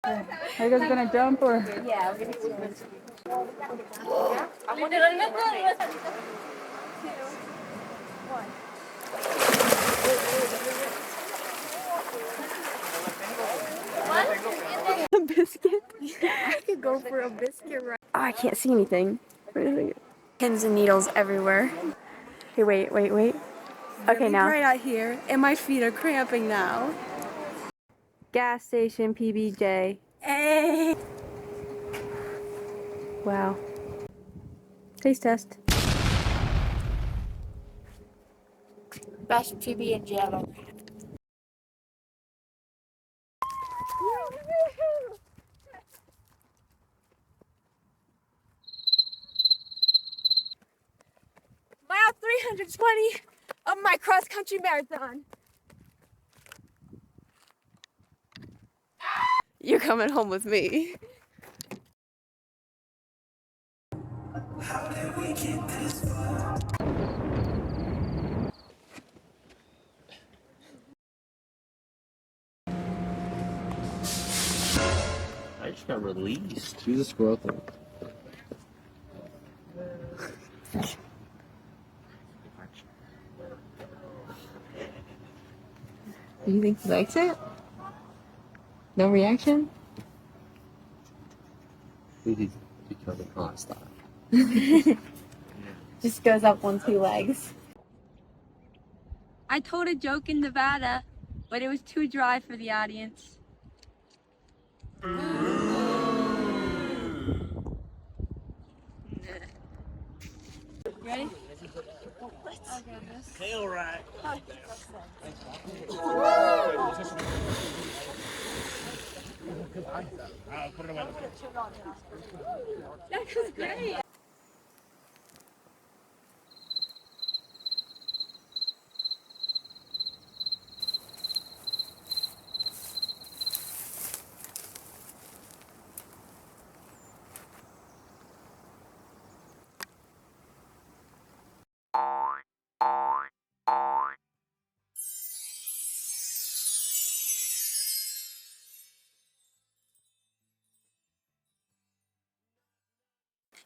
Are you guys gonna jump or? Yeah, we're gonna do A biscuit? I could go for a biscuit right. Oh, I can't see anything. Wait a second. Pins and needles everywhere. Okay, wait. Okay, Really now. bright out here, and my feet are cramping now. Gas station PBJ. Hey! Wow. Taste test. Best PB and J ever. Mile 320 of my cross country marathon. You're coming home with me. I just got released. She's a squirrel thing. Do you think he likes it? No reaction? He's becoming hostile. Just goes up on two legs. I told a joke in Nevada, but it was too dry for the audience. Ready? Tail right. That was great.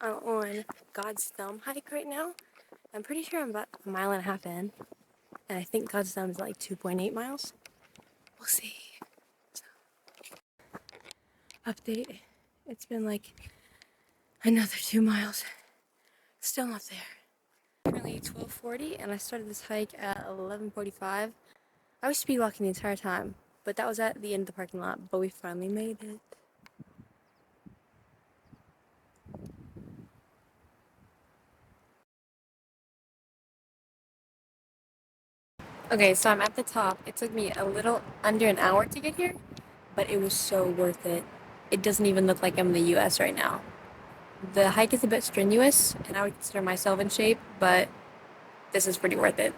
I'm on God's Thumb hike right now. I'm pretty sure I'm about a mile and a half in. And I think God's Thumb is like 2.8 miles. We'll see. Update. It's been like another 2 miles. Still not there. Currently 12:40 and I started this hike at 11:45. I was speed walking the entire time, but that was at the end of the parking lot, but we finally made it. Okay, so I'm at the top. It took me a little under an hour to get here, but it was so worth it. It doesn't even look like I'm in the US right now. The hike is a bit strenuous, and I would consider myself in shape, but this is pretty worth it.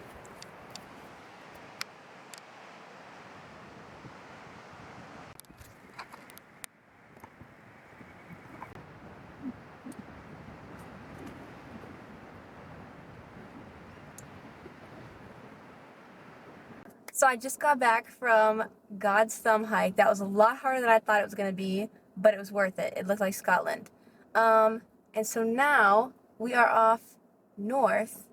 So I just got back from God's Thumb hike. That was a lot harder than I thought it was going to be, but it was worth it. It looked like Scotland. And so now we are off north.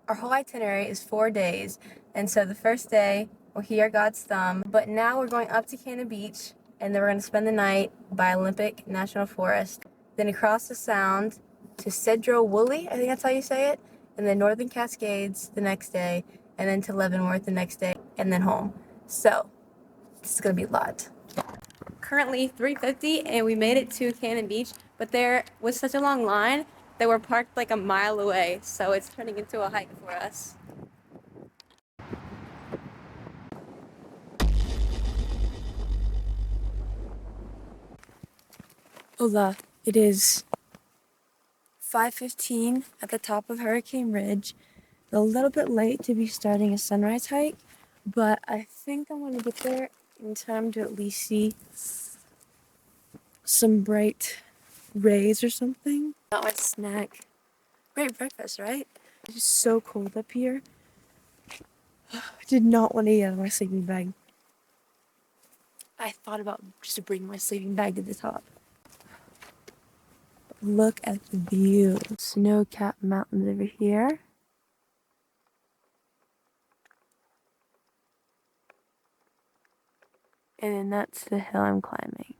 Our whole itinerary is 4 days. And so the first day, we're here at God's Thumb. But now we're going up to Cannon Beach, and then we're going to spend the night by Olympic National Forest. Then across the Sound to Cedro Woolley, I think that's how you say it. And then Northern Cascades the next day, and then to Leavenworth the next day, and then home. So, this is going to be a lot. Currently 3:50 and we made it to Cannon Beach, but there was such a long line that we're parked like a mile away, so it's turning into a hike for us. Hola, it is 5:15 at the top of Hurricane Ridge. A little bit late to be starting a sunrise hike, but I think I'm going to get there in time to at least see some bright rays or something. Got my snack. Great breakfast, right? It's just so cold up here. I did not want to eat out of my sleeping bag. I thought about just bringing my sleeping bag to the top. Look at the view. Snow-capped mountains over here. And then that's the hill I'm climbing.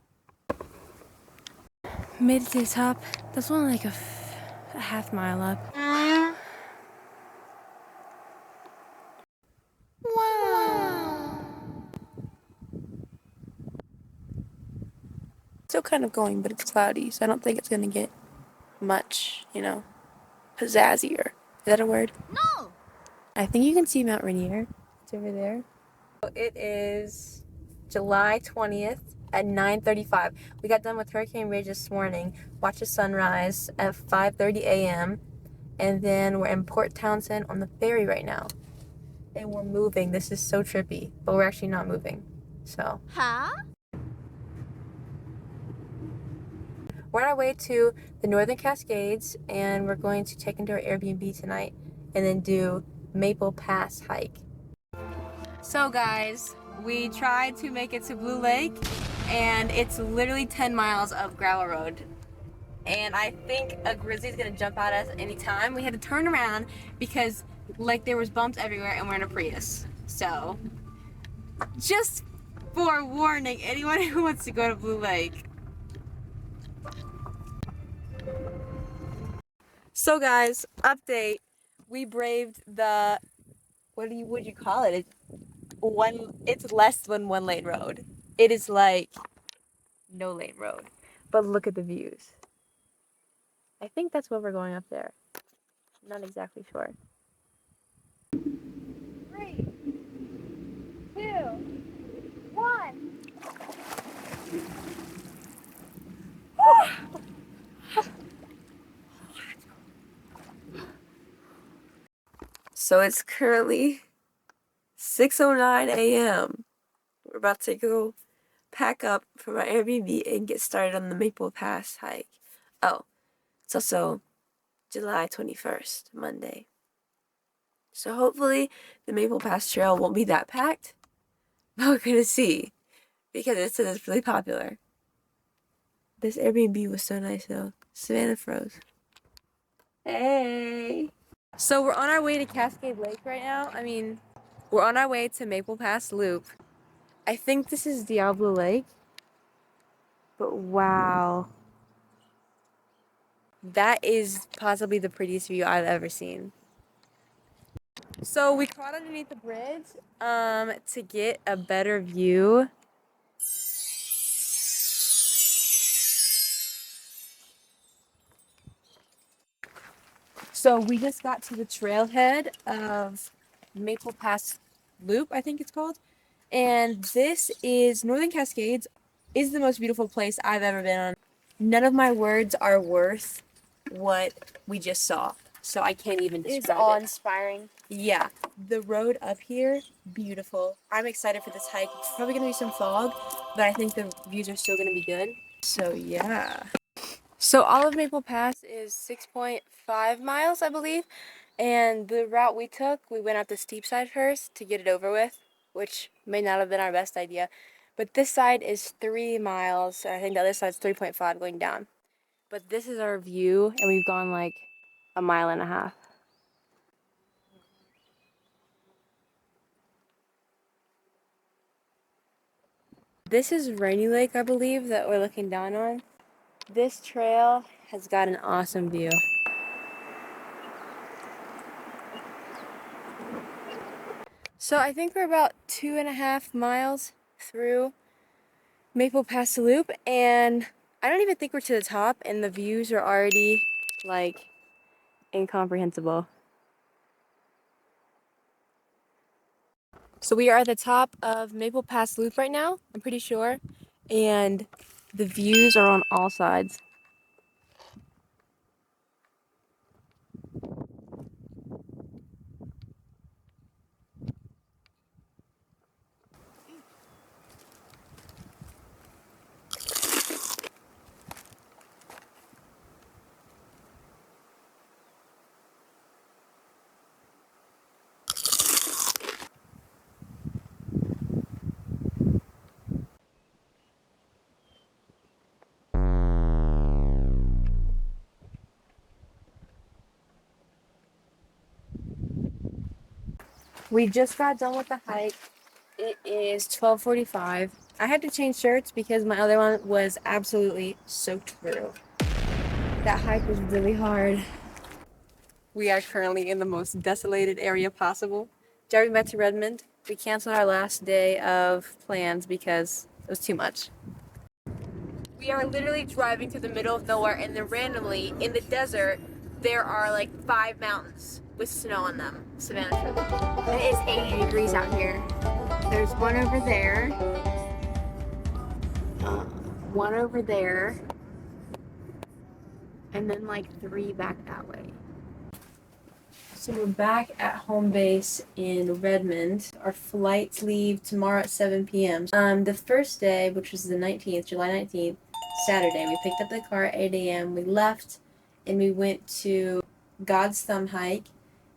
Made it to the top. That's only like a half mile up. Wow. Still kind of going, but it's cloudy, so I don't think it's gonna get much, you know, pizazzier. Is that a word? No! I think you can see Mount Rainier. It's over there. It is July 20th at 9:35. We got done with Hurricane Ridge this morning. Watched the sunrise at 5:30 a.m. And then we're in Port Townsend on the ferry right now. And we're moving. This is so trippy, but we're actually not moving. So. Huh? We're on our way to the Northern Cascades, and we're going to check into our Airbnb tonight and then do Maple Pass hike. So guys, we tried to make it to Blue Lake, and it's literally 10 miles of gravel road. And I think a grizzly's gonna jump at us any time. We had to turn around because like there was bumps everywhere and we're in a Prius. So, just forewarning anyone who wants to go to Blue Lake. So guys, update. We braved the, what would you call it? It's less than 1 lane road. It is like no lane road. But look at the views. I think that's where we're going up there. I'm not exactly sure. 3, 2, 1. So it's currently 6:09 a.m. We're about to go pack up from our Airbnb and get started on the Maple Pass hike. Oh, it's also July 21st, Monday. So hopefully the Maple Pass Trail won't be that packed. But we're gonna see, because it says it's really popular. This Airbnb was so nice though. Savannah froze. Hey! So we're on our way to Cascade Lake right now. We're on our way to Maple Pass Loop. I think this is Diablo Lake. But wow. That is possibly the prettiest view I've ever seen. So we crawled underneath the bridge to get a better view. So we just got to the trailhead of Maple Pass Loop, I think it's called. And this is Northern Cascades is the most beautiful place I've ever been on. None of my words are worth what we just saw. So I can't even describe it. It's awe-inspiring. Yeah, the road up here, beautiful. I'm excited for this hike. It's probably gonna be some fog, but I think the views are still gonna be good. So yeah. So all of Maple Pass is 6.5 miles, I believe. And the route we took, we went up the steep side first to get it over with, which may not have been our best idea. But this side is 3 miles. I think the other side's 3.5 going down. But this is our view, and we've gone like a mile and a half. This is Rainy Lake, I believe, that we're looking down on. This trail has got an awesome view. So I think we're about 2.5 miles through Maple Pass Loop, and I don't even think we're to the top, and the views are already like incomprehensible. So we are at the top of Maple Pass Loop right now, I'm pretty sure, and the views are on all sides. We just got done with the hike. It is 12:45. I had to change shirts because my other one was absolutely soaked through. That hike was really hard. We are currently in the most desolated area possible. Jerry met to Redmond. We canceled our last day of plans because it was too much. We are literally driving through the middle of nowhere, and then randomly in the desert there are like 5 mountains with snow on them. Savannah showed me. And it is 80 degrees out here. There's one over there. One over there. And then like 3 back that way. So we're back at home base in Redmond. Our flights leave tomorrow at 7 p.m. The first day, which was the 19th, July 19th, Saturday, we picked up the car at 8 a.m. We left and we went to God's Thumb hike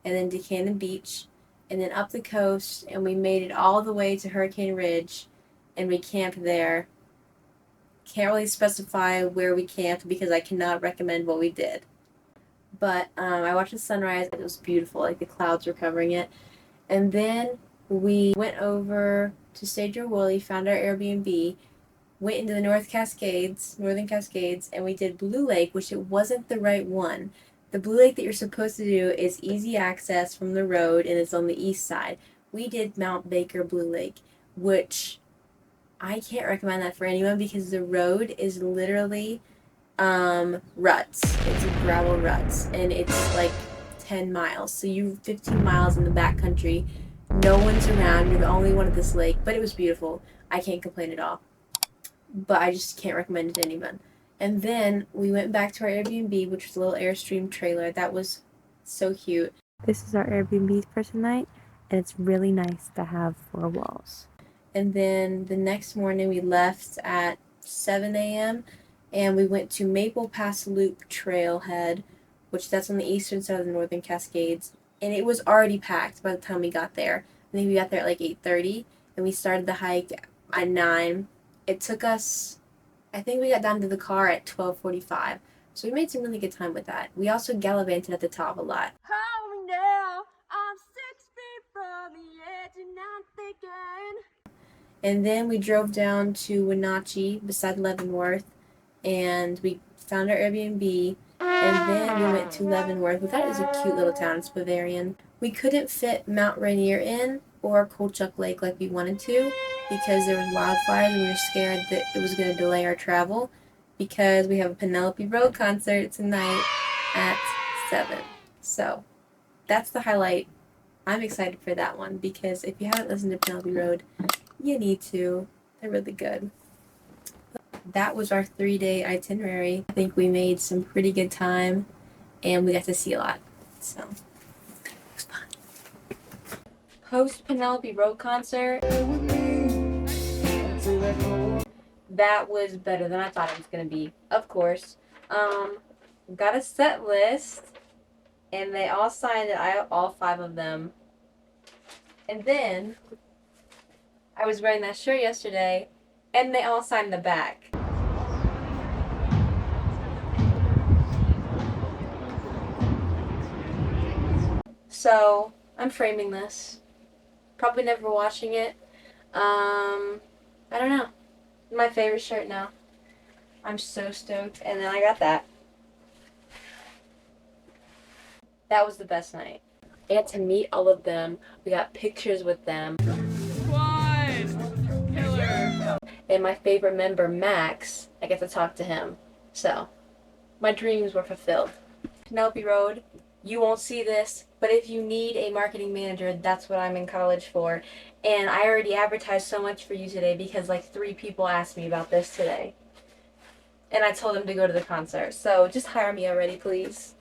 and then to Cannon Beach and then up the coast, and we made it all the way to Hurricane Ridge and we camped there. Can't really specify where we camped because I cannot recommend what we did. But I watched the sunrise. It was beautiful, like the clouds were covering it. And then we went over to Stage Woolly, found our Airbnb, went into the Northern Cascades, and we did Blue Lake, which it wasn't the right one. The Blue Lake that you're supposed to do is easy access from the road, and it's on the east side. We did Mount Baker Blue Lake, which I can't recommend that for anyone because the road is literally ruts. It's a gravel ruts, and it's like 10 miles. So you're 15 miles in the backcountry. No one's around. You're the only one at this lake, but it was beautiful. I can't complain at all. But I just can't recommend it to anyone. And then we went back to our Airbnb, which was a little Airstream trailer. That was so cute. This is our Airbnb for tonight, and it's really nice to have 4 walls. And then the next morning we left at 7 a.m. and we went to Maple Pass Loop Trailhead, which that's on the eastern side of the Northern Cascades. And it was already packed by the time we got there. I think we got there at like 8:30, and we started the hike at 9. It took us, I think we got down to the car at 12:45. So we made some really good time with that. We also gallivanted at the top a lot. Oh no, I'm 6 feet from the edge and I'm thinking. And then we drove down to Wenatchee beside Leavenworth, and we found our Airbnb, and then we went to Leavenworth. We thought it was a cute little town. It's Bavarian. We couldn't fit Mount Rainier in or Kolchak Lake like we wanted to because there were wildfires, and we were scared that it was going to delay our travel because we have a Penelope Road concert tonight at 7. So that's the highlight. I'm excited for that one because if you haven't listened to Penelope Road, you need to. They're really good. That was our 3-day itinerary. I think we made some pretty good time, and we got to see a lot. So it was fun. Post Penelope Road concert. That was better than I thought it was gonna be. Of course. Got a set list, and they all signed it. All 5 of them. And then I was wearing that shirt yesterday, and they all signed the back. So I'm framing this. Probably never washing it. I don't know. My favorite shirt now. I'm so stoked. And then I got that. That was the best night. I got to meet all of them. We got pictures with them. Killer. And my favorite member, Max, I get to talk to him. So, my dreams were fulfilled. Penelope Road, you won't see this, but if you need a marketing manager, that's what I'm in college for. And I already advertised so much for you today because like 3 people asked me about this today. And I told them to go to the concert. So just hire me already, please.